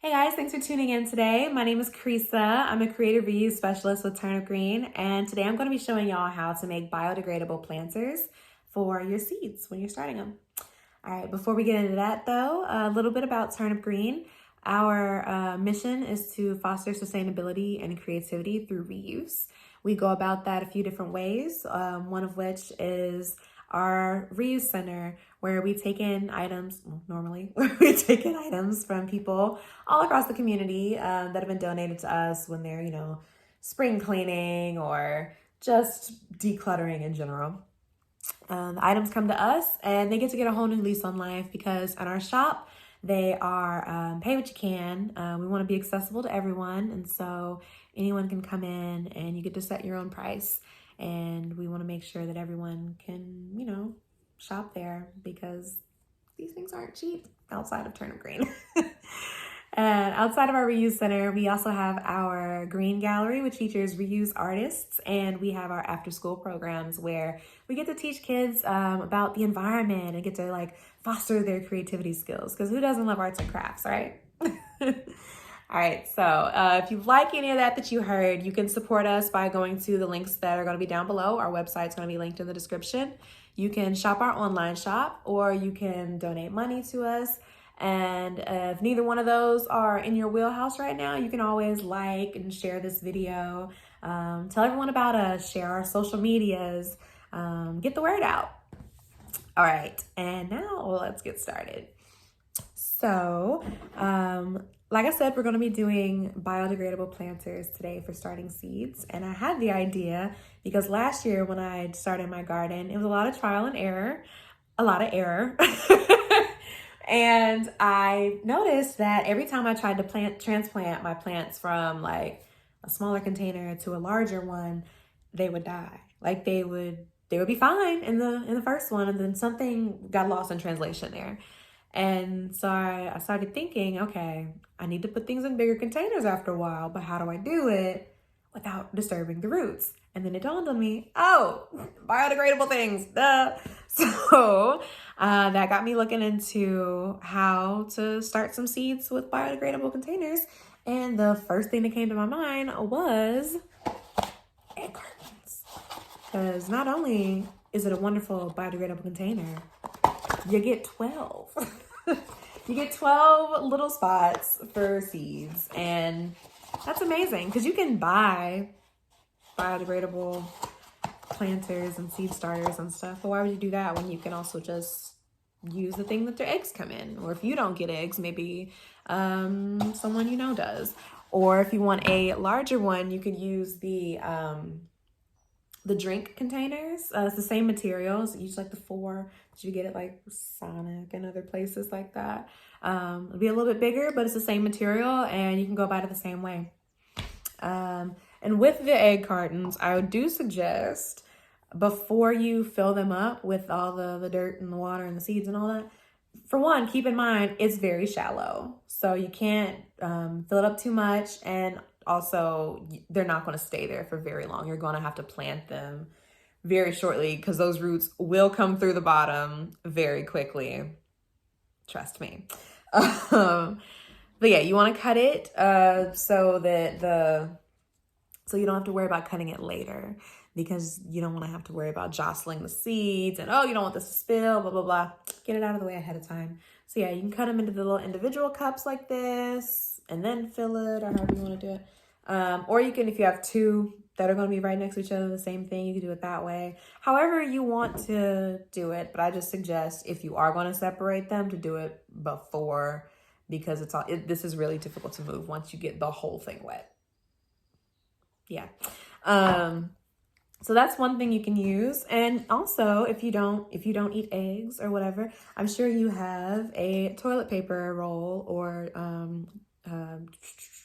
Hey guys, thanks for tuning in today. My name is Cresa. I'm a creative reuse specialist with Turnip, and today I'm going to be showing y'all how to make biodegradable planters for your seeds when you're starting them. All right, before we get into that though, a little bit about Turnip Green. Our mission is to foster sustainability and creativity through reuse. We go about that a few different ways, one of which is our reuse center, where we take in items, where we take in items from people all across the community that have been donated to us when they're, spring cleaning or just decluttering in general. The items come to us and they get to get a whole new lease on life because at our shop, they are pay what you can. We want to be accessible to everyone. And so anyone can come in and you get to set your own price. And we want to make sure that everyone can, shop there because these things aren't cheap outside of Turnip Green. And outside of our reuse center, we also have our green gallery, which features reuse artists, and we have our after school programs where we get to teach kids about the environment and get to foster their creativity skills, because who doesn't love arts and crafts, right? All right, so if you like any of that you heard, you can support us by going to the links that are going to be down below. Our website's going to be linked in the description. You can shop our online shop, or you can donate money to us. And if neither one of those are in your wheelhouse right now, you can always like and share this video. Tell everyone about us, share our social medias, get the word out. All right, and now let's get started. So, like I said, we're going to be doing biodegradable planters today for starting seeds. And I had the idea because last year when I started my garden, it was a lot of trial and error, a lot of error. And I noticed that every time I tried to transplant my plants from a smaller container to a larger one, they would die. They would be fine in the first one, and then something got lost in translation there. And so I started thinking, okay, I need to put things in bigger containers after a while, but how do I do it without disturbing the roots? And then it dawned on me, oh, biodegradable things, duh. So that got me looking into how to start some seeds with biodegradable containers. And the first thing that came to my mind was egg cartons. Because not only is it a wonderful biodegradable container, you get 12. You get 12 little spots for seeds. And that's amazing because you can buy biodegradable planters and seed starters and stuff. But why would you do that when you can also just use the thing that their eggs come in? Or if you don't get eggs, maybe someone you know does. Or if you want a larger one, you could use the drink containers. It's the same materials. You use the 4 that you get at Sonic and other places like that. It'll be a little bit bigger, but it's the same material and you can go about it the same way. And with the egg cartons, I do suggest before you fill them up with all the dirt and the water and the seeds and all that, for one, keep in mind it's very shallow. So you can't fill it up too much, and also they're not going to stay there for very long. You're going to have to plant them very shortly because those roots will come through the bottom very quickly. Trust me. But yeah, you want to cut it so you don't have to worry about cutting it later, because you don't want to have to worry about jostling the seeds and, you don't want this to spill, blah, blah, blah. Get it out of the way ahead of time. So yeah, you can cut them into the little individual cups like this and then fill it, or however you want to do it. Or you can, if you have 2 that are going to be right next to each other, the same thing, you can do it that way. However you want to do it, but I just suggest if you are going to separate them to do it before, because this is really difficult to move once you get the whole thing wet. Yeah. So that's one thing you can use. And also, if you don't eat eggs or whatever, I'm sure you have a toilet paper roll or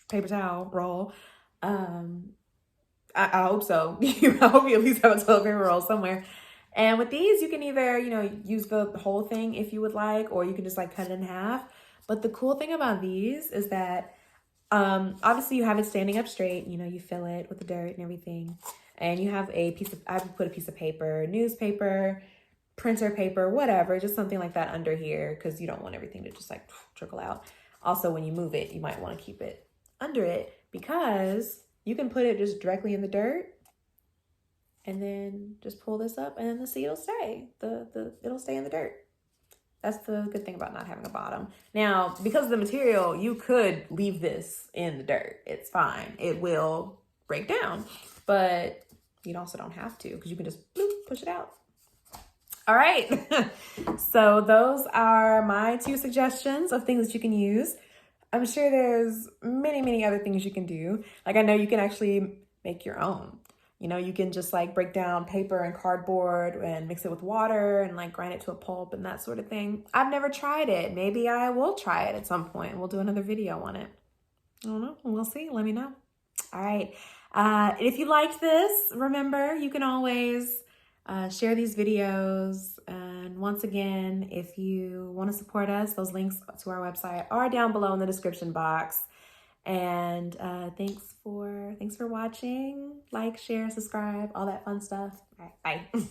paper towel roll. I hope so. I hope you at least have a toilet paper roll somewhere. And with these, you can either, use the whole thing if you would like, or you can just cut it in half. But the cool thing about these is that obviously you have it standing up straight, you fill it with the dirt and everything. And you have I would put a piece of paper, newspaper, printer paper, whatever, just something like that under here, because you don't want everything to just trickle out. Also, when you move it, you might want to keep it under it because you can put it just directly in the dirt and then just pull this up and then the seed will stay. It'll stay in the dirt. That's the good thing about not having a bottom. Now, because of the material, you could leave this in the dirt. It's fine. It will break down, but you also don't have to because you can just bloop, push it out. All right. So those are my 2 suggestions of things that you can use. I'm sure there's many, many other things you can do. Like I know you can actually make your own. You know, you can just like break down paper and cardboard and mix it with water and like grind it to a pulp and that sort of thing. I've never tried it. Maybe I will try it at some point. We'll do another video on it. I don't know. We'll see. Let me know. All right. If you liked this, remember, you can always share these videos. And once again, if you want to support us, those links to our website are down below in the description box. And thanks for watching. Like, share, subscribe, all that fun stuff. All right, bye.